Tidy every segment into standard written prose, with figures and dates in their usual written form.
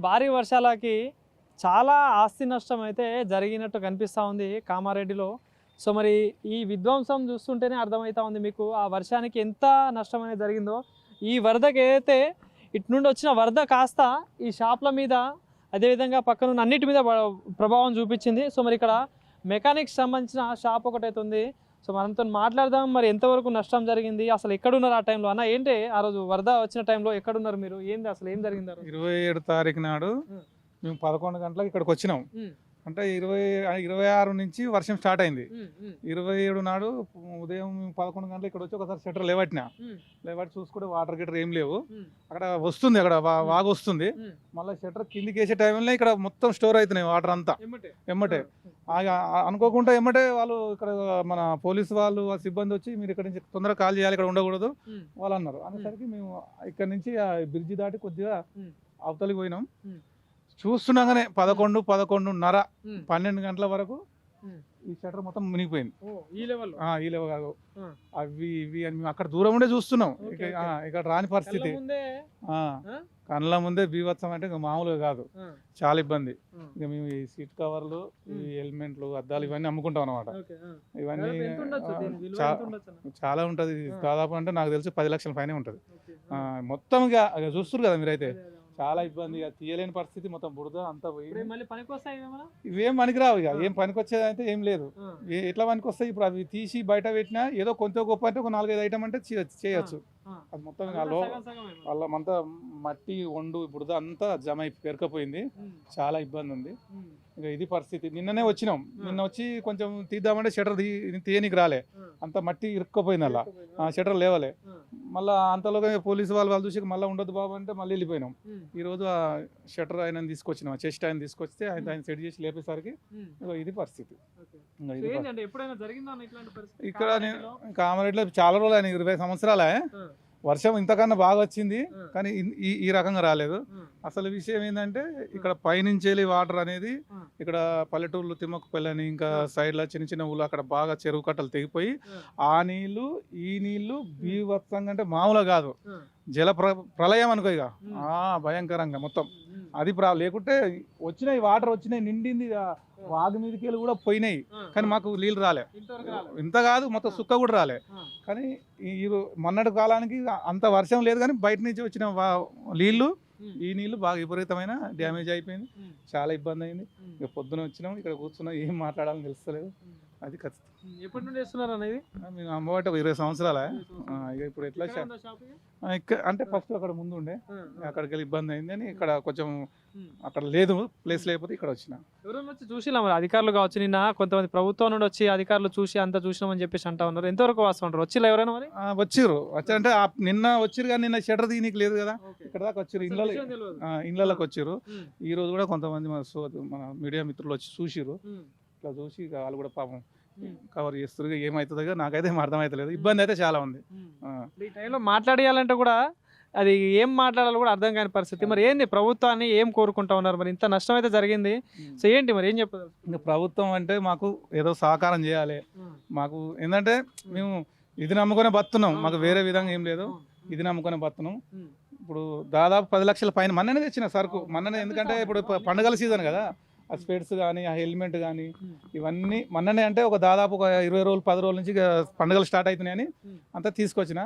భారీ వర్షాలకి చాలా ఆస్తి నష్టం అయితే జరిగినట్టు కనిపిస్తూ ఉంది కామారెడ్డిలో. సో మరి ఈ విధ్వంసం చూస్తుంటేనే అర్థమవుతా ఉంది మీకు ఆ వర్షానికి ఎంత నష్టం అనేది జరిగిందో. ఈ వరదకి ఏదైతే ఇటు నుండి వచ్చిన వరద కాస్త ఈ షాప్ల మీద అదేవిధంగా పక్కనున్న అన్నిటి మీద ప్రభావం చూపించింది. సో మరి ఇక్కడ మెకానిక్స్ సంబంధించిన షాప్ ఒకటైతే ఉంది. సో మనతో మాట్లాడదాం, మరి ఎంతవరకు నష్టం జరిగింది, అసలు ఎక్కడున్నారు ఆ టైంలో? అన్న ఏంటి ఆ రోజు వరద వచ్చిన టైంలో ఎక్కడున్నారు మీరు, ఏంది అసలు ఏం జరిగింది? 27 తారీఖు నాడు మేము 11 గంటలకు ఇక్కడికి వచ్చినాం. అంటే 26 నుంచి వర్షం స్టార్ట్ అయింది. 27 నాడు ఉదయం 11 గంటలకు ఇక్కడ వచ్చి ఒకసారి షట్టర్ లేవట్టి చూసుకుంటే వాటర్ గిటర్ ఏం లేవు. అక్కడ వస్తుంది, అక్కడ వాగు వస్తుంది. మళ్ళీ షట్టర్ కిందికి వేసే టైంలో ఇక్కడ మొత్తం స్టోర్ అవుతున్నాయి వాటర్ అంతా ఎమ్మటే. అనుకోకుండా ఎమ్మటే వాళ్ళు ఇక్కడ మన పోలీసు వాళ్ళు సిబ్బంది వచ్చి మీరు ఇక్కడ నుంచి తొందరగా కాల్ చేయాలి, ఇక్కడ ఉండకూడదు వాళ్ళు అన్నారు. అనేసరికి మేము ఇక్కడ నుంచి ఆ బ్రిడ్జి దాటి కొద్దిగా అవతలికి పోయినాం. చూస్తున్నాగానే 11:30 12 గంటల వరకు ఈ షట్టర్ మొత్తం మునిగిపోయింది. ఈ లెవెల్ కాదు, అవి ఇవి అని మేము అక్కడ దూరం ఉండే చూస్తున్నాం. ఇక్కడ రాని పరిస్థితి, కళ్ళ ముందే బీభత్సం అంటే ఇంకా మామూలుగా కాదు, చాలా ఇబ్బంది. ఇక మేము ఈ సీట్ కవర్లు, ఈ హెల్మెట్లు, అద్దాలు ఇవన్నీ అమ్ముకుంటాం అనమాట. ఇవన్నీ చాలా ఉంటది, దాదాపు అంటే నాకు తెలిసి 10 లక్షల పైనే ఉంటది మొత్తం. ఇక చూస్తున్నారు కదా మీరైతే, చాలా ఇబ్బంది, తీయలేని పరిస్థితి, మొత్తం బురద అంతా పోయి. ఇవేం పనికిరావు, ఇక ఏం పనికొచ్చేది అయితే ఏం లేదు. ఎట్లా పనికొస్తాయి ఇప్పుడు? అవి తీసి బయట పెట్టినా ఏదో కొంత గొప్ప అంటే ఒక 4-5 ఐటమ్ అంటే చేయొచ్చు. అది మొత్తం వాళ్ళమంతా మట్టి వండు బురద అంతా జమ అయి పేరుకపోయింది, చాలా ఇబ్బంది ఉంది. ఇక ఇది పరిస్థితి. నిన్ననే వచ్చినాం, నిన్న వచ్చి కొంచెం తీద్దామంటే షటర్ తీయనికి రాలే, అంత మట్టి ఇరుక్కపోయింది, అలా షటర్ లేవలే. మళ్ళీ అంతలోగా పోలీసు వాళ్ళు చూసి మళ్ళీ ఉండొద్దు బాబు అంటే మళ్ళీ వెళ్ళిపోయినాం. ఈ రోజు ఆ షటర్ ఆయన తీసుకొచ్చినాం, చెస్ట్ ఆయన తీసుకొస్తే ఆయన సెట్ చేసి లేపేసరికి ఇది పరిస్థితి. ఇక్కడ కామారెడ్డిలో చాలా రోజులు ఆయన 20 సంవత్సరాలే వర్షం ఇంతకన్నా బాగా వచ్చింది, కానీ ఈ రకంగా రాలేదు. అసలు విషయం ఏంటంటే ఇక్కడ పైనుంచి వెళ్ళి వాటర్ అనేది ఇక్కడ పల్లెటూర్లు తిమ్మకపల్లి అని ఇంకా సైడ్లో చిన్న చిన్న ఊళ్ళు అక్కడ బాగా చెరువు కట్టలు తెగిపోయి ఆ నీళ్లు ఈ నీళ్లు బీభత్సంగా అంటే మామూలుగా కాదు, జల ప్రళయం అనుకో, ఇక భయంకరంగా మొత్తం అది లేకుంటే వచ్చినాయి వాటర్ వచ్చినాయి, నిండింది, వాగు మీదకి వెళ్ళి కూడా పోయినాయి, కానీ మాకు నీళ్ళు రాలే. ఇంత కాదు, మొత్తం సుక్క కూడా రాలే. కానీ ఈ మొన్నటి కాలానికి అంత వర్షం లేదు, కానీ బయట నుంచి వచ్చిన ఈ నీళ్లు బాగా విపరీతమైన డ్యామేజ్ అయిపోయింది, చాలా ఇబ్బంది అయింది. ఇక పొద్దున వచ్చినాం, ఇక్కడ కూర్చున్నాం, ఏం మాట్లాడాలని తెలుస్తలేదు. అది ఖచ్చితంగా. ఎప్పటి నుండి వేస్తున్నారు అనేది? మేము అమ్మబట్టి 20 సంవత్సరాలే. ఇక ఇప్పుడు ఎట్లా అంటే ఫస్ట్ అక్కడ ముందు ఉండే, అక్కడికి వెళ్ళి ఇబ్బంది అయింది అని ఇక్కడ కొంచెం అక్కడ లేదు ప్లేస్, లేకపోతే ఇక్కడ వచ్చిన. ఎవరైనా వచ్చి చూసినా మరి అధికారులు కావచ్చు, నిన్న కొంతమంది ప్రభుత్వం నుండి వచ్చి అధికారులు చూసి అంతా చూసినామని చెప్పేసి అంటా ఉన్నారు. ఎంతవరకు వాస్తవం ఉంటారు? వచ్చిలా ఎవరైనా? మరి వచ్చారంటే నిన్న వచ్చిరు, కానీ నిన్న షటర్ తీయనికి లేదు కదా, ఇక్కడ దాకా వచ్చారు, ఇళ్ళకి వచ్చారు. ఈ రోజు కూడా కొంతమంది మన మీడియా మిత్రులు వచ్చి చూసిరు. ఇట్లా చూసి వాళ్ళు కూడా పాపం కవర్ చేస్తారు. ఏమవుతుందో నాకైతే ఏం అర్థమవుతలేదు, ఇబ్బంది అయితే చాలా ఉంది. ఈ టైంలో మాట్లాడేయాలంటే కూడా అది ఏం మాట్లాడాలో కూడా అర్థం కాని పరిస్థితి. మరి ఏంది ప్రభుత్వాన్ని ఏం కోరుకుంటా ఉన్నారు? మరి ఇంత నష్టం అయితే జరిగింది, సో ఏంటి మరి ఏం చెప్పదు? ఇంకా ప్రభుత్వం అంటే మాకు ఏదో సహకారం చేయాలి. మాకు ఏంటంటే మేము ఇది నమ్ముకునే బతున్నాం, మాకు వేరే విధంగా ఏం లేదు, ఇది నమ్ముకునే బతున్నాం. ఇప్పుడు దాదాపు 10 లక్షల పైన మొన్ననే తెచ్చిన సరుకు, మొన్ననే, ఎందుకంటే ఇప్పుడు పండుగల సీజన్ కదా, ఆ స్పెట్స్ కానీ ఆ హెల్మెట్ కానీ ఇవన్నీ మొన్ననే, అంటే ఒక దాదాపు ఒక 20 రోజులు 10 రోజుల నుంచి పండుగలు స్టార్ట్ అవుతున్నాయని అంతా తీసుకొచ్చిన,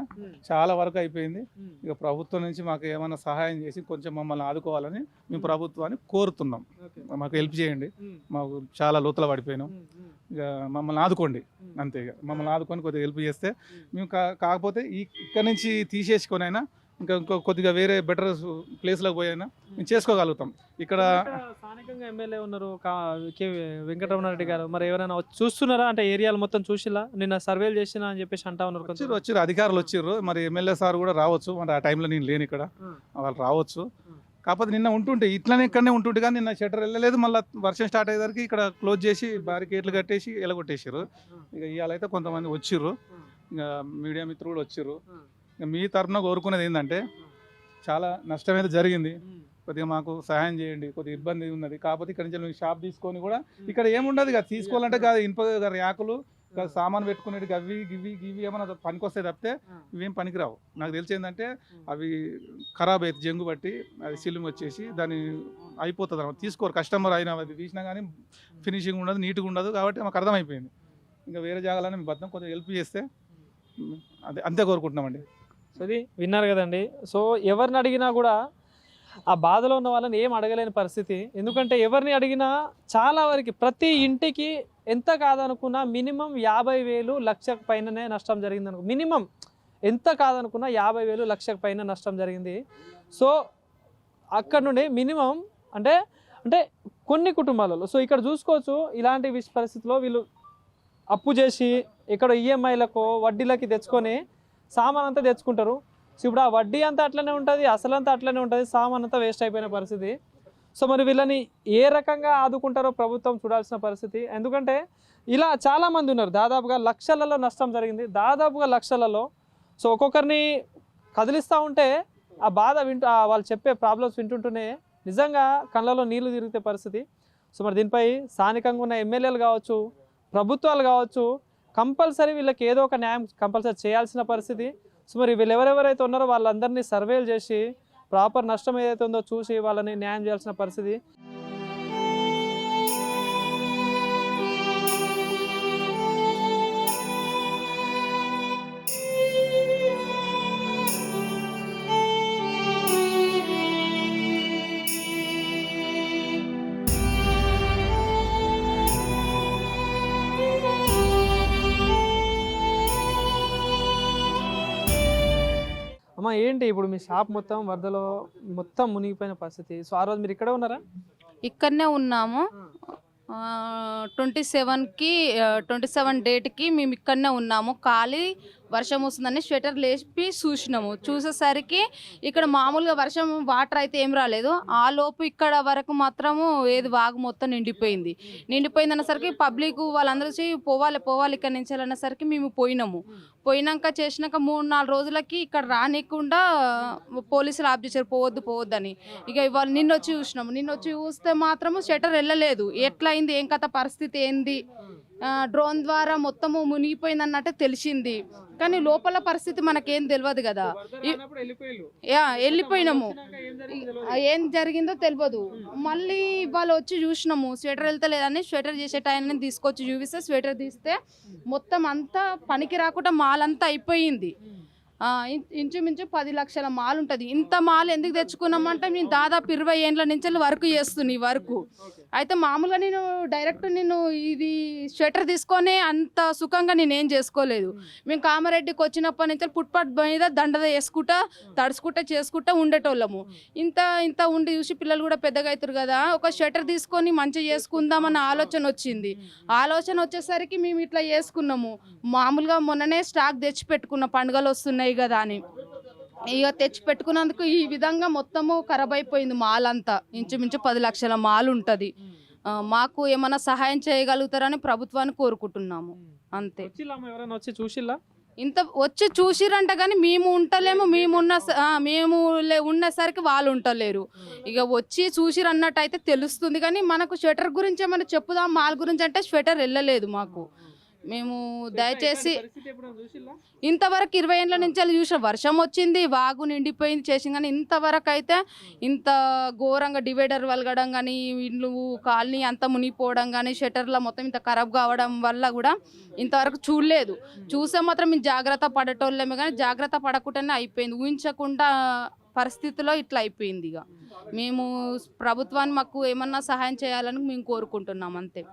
చాలా వరకు అయిపోయింది. ఇక ప్రభుత్వం నుంచి మాకు ఏమైనా సహాయం చేసి కొంచెం మమ్మల్ని ఆదుకోవాలని మేము ప్రభుత్వాన్ని కోరుతున్నాం. మాకు హెల్ప్ చేయండి, మాకు చాలా లోతుల పడిపోయినాం, ఇక మమ్మల్ని ఆదుకోండి అంతే. ఇక మమ్మల్ని ఆదుకొని కొద్దిగా హెల్ప్ చేస్తే మేము కాకపోతే ఇక్కడ నుంచి తీసేసుకొని అయినా ఇంకా కొద్దిగా వేరే బెటర్ ప్లేస్లోకి పోయినా మేము చేసుకోగలుగుతాం. ఇక్కడ స్థానికంగా ఎమ్మెల్యే ఉన్నారు వెంకటరమణారెడ్డి గారు, మరి ఎవరైనా చూస్తున్నారా? అంటే ఏరియాలు మొత్తం చూసిలా, నిన్న సర్వేలు చేసినా అని చెప్పేసి అంటా ఉన్నారు. వచ్చారు అధికారులు వచ్చారు, మరి ఎమ్మెల్యే సార్ కూడా రావచ్చు, మరి ఆ టైంలో నేను లేను ఇక్కడ, వాళ్ళు రావచ్చు. కాకపోతే నిన్న ఉంటుంటే ఇట్లనే ఇక్కడనే ఉంటుంటే, కానీ నిన్న షట్టర్ వెళ్ళలేదు. మళ్ళీ వర్షం స్టార్ట్ అయ్యేసరికి ఇక్కడ క్లోజ్ చేసి బారికేట్లు కట్టేసి ఎలగొట్టేసారు. ఇక ఇవాళైతే కొంతమంది వచ్చిర్రు, ఇక మీడియా మిత్రులు కూడా వచ్చిర్రు. మీ తరఫున కోరుకునేది ఏంటంటే, చాలా నష్టం అయితే జరిగింది, కొద్దిగా మాకు సహాయం చేయండి, కొద్దిగా ఇబ్బంది ఉన్నది. కాకపోతే ఇక్కడ నుంచి షాప్ తీసుకొని కూడా ఇక్కడ ఏముండదు కదా, తీసుకోవాలంటే కాదు ఇనుప ర్యాకులు సామాన్ పెట్టుకునేది గవి గివి గివి ఏమన్నా పనికొస్తాయి తప్పితే ఇవేం పనికిరావు. నాకు తెలిసి ఏంటంటే అవి ఖరాబ్ అవుతుంది, జంగు బట్టి అది సిల్లుము వచ్చేసి దాన్ని అయిపోతుంది అన్నమాట. తీసుకోరు కస్టమర్ అయినా, అది తీసినా కానీ ఫినిషింగ్ ఉండదు, నీట్గా ఉండదు. కాబట్టి మాకు అర్థమైపోయింది. ఇంకా వేరే జాగాలని మేము బద్దం కొంచెం హెల్ప్ చేస్తే అదే అంతే కోరుకుంటున్నామండి. సో ఇది విన్నారు కదండి. సో ఎవరిని అడిగినా కూడా ఆ బాధలో ఉన్న వాళ్ళని ఏం అడగలేని పరిస్థితి. ఎందుకంటే ఎవరిని అడిగినా చాలా వరకు ప్రతి ఇంటికి ఎంత కాదనుకున్నా మినిమం 50,000 లక్షకు పైననే నష్టం జరిగింది అనుకో. మినిమం ఎంత కాదనుకున్నా 50,000 లక్షకు పైన నష్టం జరిగింది. సో అక్కడ నుండి మినిమం అంటే అంటే కొన్ని కుటుంబాలలో సో ఇక్కడ చూసుకోవచ్చు ఇలాంటి పరిస్థితుల్లో వీళ్ళు అప్పు చేసి ఇక్కడ ఈఎంఐలకు వడ్డీలకి తెచ్చుకొని సామాన్ అంతా తెచ్చుకుంటారు. సో ఇప్పుడు ఆ వడ్డీ అంతా అట్లనే ఉంటుంది, అసలంతా అట్లనే ఉంటుంది, సామాన్ అంతా వేస్ట్ అయిపోయిన పరిస్థితి. సో మరి వీళ్ళని ఏ రకంగా ఆదుకుంటారో ప్రభుత్వం చూడాల్సిన పరిస్థితి. ఎందుకంటే ఇలా చాలామంది ఉన్నారు, దాదాపుగా లక్షలలో నష్టం జరిగింది, దాదాపుగా లక్షలలో. సో ఒక్కొక్కరిని కదిలిస్తూ ఉంటే ఆ బాధ వాళ్ళు చెప్పే ప్రాబ్లమ్స్ వింటుంటూనే నిజంగా కళ్ళలో నీళ్లు తిరిగితే పరిస్థితి. సో మరి దీనిపై స్థానికంగా ఉన్న ఎమ్మెల్యేలు కావచ్చు, ప్రభుత్వాలు కావచ్చు, కంపల్సరీ వీళ్ళకి ఏదో ఒక న్యాయం కంపల్సరీ చేయాల్సిన పరిస్థితి. సో మరి వీళ్ళు ఎవరెవరైతే ఉన్నారో వాళ్ళందరినీ సర్వేలు చేసి ప్రాపర్ నష్టం ఏదైతే ఉందో చూసి వాళ్ళని న్యాయం చేయాల్సిన పరిస్థితి. అమ్మ ఏంటి ఇప్పుడు మీ షాప్ మొత్తం వరదలో మొత్తం మునిగిపోయిన పరిస్థితి. సో ఆ రోజు మీరు ఇక్కడే ఉన్నారా? ఇక్కడనే ఉన్నాము. 27 డేట్కి మేము ఇక్కడనే ఉన్నాము. ఖాళీ వర్షం వస్తుందని స్వెటర్ లేపి చూసినాము. చూసేసరికి ఇక్కడ మామూలుగా వర్షం వాటర్ అయితే ఏం రాలేదు. ఆ లోపు ఇక్కడ వరకు మాత్రము ఏది వాగు మొత్తం నిండిపోయింది అనేసరికి పబ్లిక్ వాళ్ళందరూ పోవాలి ఇక్కడ నుంచి అనేసరికి మేము పోయినాక చేసినాక 3-4 రోజులకి ఇక్కడ రానికుండా పోలీసులు ఆఫ్ చేశారు, పోవద్దని. ఇక ఇవాళ నిన్న వచ్చి చూస్తే మాత్రము షట్టర్ వెళ్ళలేదు. ఎట్లా అయింది, ఏం కథ, పరిస్థితి ఏంది, డ్రోన్ ద్వారా మొత్తము మునిగిపోయింది అన్నట్టే తెలిసింది. కానీ లోపల పరిస్థితి మనకేం తెలియదు కదా. వెళ్ళిపోయినాము, ఏం జరిగిందో తెలియదు. మళ్ళీ ఇవాళ వచ్చి చూసినాము, స్వెటర్ వెళ్తలేదని స్వెటర్ చేసే టైంని తీసుకొచ్చి చూపిస్తే స్వెటర్ తీస్తే మొత్తం అంతా పనికి రాకుండా మాల్ అంతా అయిపోయింది. ఇంచుమించు 10 లక్షల మాల్ ఉంటుంది. ఇంత మాల్ ఎందుకు తెచ్చుకున్నామంటే మేము దాదాపు 20 ఏళ్ళ నుంచి వర్క్ చేస్తున్నాం. ఈ వర్క్ అయితే మామూలుగా నేను ఇది స్వెటర్ తీసుకొని అంత సుఖంగా నేనేం చేసుకోలేదు. మేము కామారెడ్డికి వచ్చినప్పటి నుంచి ఫుట్పాత్ మీద దండద వేసుకుంటా చేసుకుంటా ఉండేటోళ్ళము. ఇంత ఉండి చూసి పిల్లలు కూడా పెద్దగా అవుతారు కదా, ఒక స్వెటర్ తీసుకొని మంచిగా చేసుకుందామన్న ఆలోచన వచ్చింది. ఆలోచన వచ్చేసరికి మేము ఇట్లా చేసుకున్నాము. మామూలుగా మొన్ననే స్టాక్ తెచ్చి పెట్టుకున్న, పండుగలు వస్తున్నాయి కదా అని. ఇక తెచ్చి పెట్టుకున్నందుకు ఈ విధంగా మొత్తము ఖరాబ్ అయిపోయింది మాల్ అంతా. ఇంచుమించు 10 లక్షల మాల్ ఉంటుంది. మాకు ఏమైనా సహాయం చేయగలుగుతారని ప్రభుత్వాన్ని కోరుకుంటున్నాము, అంతే. ఇంత వచ్చి చూసిరంట కానీ మేము ఉంటలేము. మేము ఉన్నసరికి వాళ్ళు ఉంటలేరు. ఇక వచ్చి చూసిరు అన్నట్టు అయితే తెలుస్తుంది. కానీ మనకు స్వెటర్ గురించి ఏమైనా చెప్పుదాం, మాల్ గురించి అంటే స్వెటర్ వెళ్ళలేదు మాకు. మేము దయచేసి ఇంతవరకు 20 ఏళ్ళ నుంచి చూసాం. వర్షం వచ్చింది, వాగు నిండిపోయింది చేసి, కానీ ఇంతవరకు అయితే ఇంత ఘోరంగా డివైడర్ వలగడం కానీ, ఇల్లు కాలనీ అంతా మునిగిపోవడం కానీ, షట్టర్ల మొత్తం ఇంత ఖరాబ్ కావడం వల్ల కూడా ఇంతవరకు చూడలేదు. చూసే మాత్రం మేము జాగ్రత్త పడేటోళ్ళమే కానీ జాగ్రత్త పడకుండానే అయిపోయింది. ఊహించకుండా పరిస్థితిలో ఇట్లా అయిపోయింది. ఇక మేము ప్రభుత్వాన్ని మాకు ఏమన్నా సహాయం చేయాలని మేము కోరుకుంటున్నాం, అంతే.